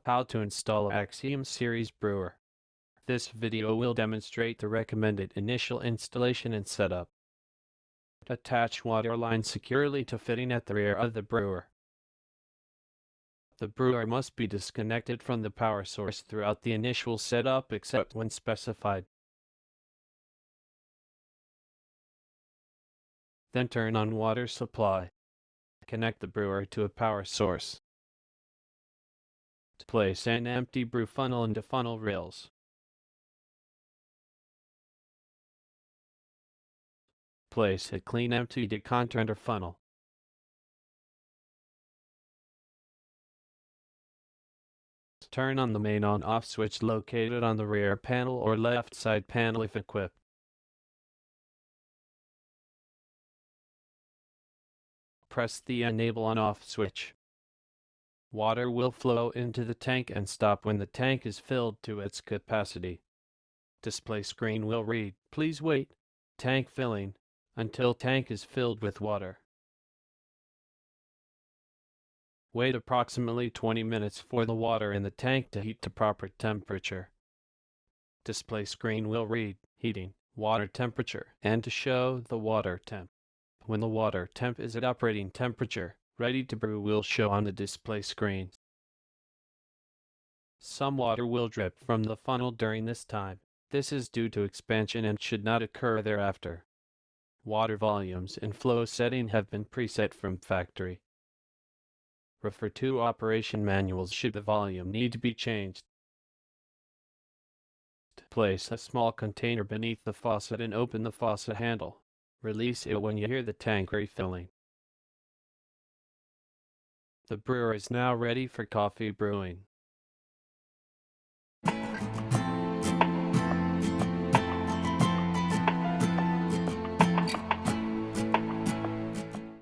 How to install Axiom series brewer. This video will demonstrate the recommended initial installation and setup. Attach water line securely to fitting at the rear of the brewer. The brewer must be disconnected from the power source throughout the initial setup except when specified. Then turn on water supply. Connect the brewer to a power source. Place an empty brew funnel into funnel rails. Place a clean empty decanter funnel. Turn on the main on-off switch located on the rear panel or left side panel if equipped. Press the enable on-off switch. Water will flow into the tank and stop when the tank is filled to its capacity. Display screen will read, "Please wait, tank filling," until tank is filled with water. Wait approximately 20 minutes for the water in the tank to heat to proper temperature. Display screen will read, "Heating, water temperature," and to show the water temp. When the water temp is at operating temperature, ready to brew will show on the display screen. Some water will drip from the funnel during this time. This is due to expansion and should not occur thereafter. Water volumes and flow setting have been preset from factory. Refer to operation manuals should the volume need to be changed. Place a small container beneath the faucet and open the faucet handle. Release it when you hear the tank refilling. The brewer is now ready for coffee brewing.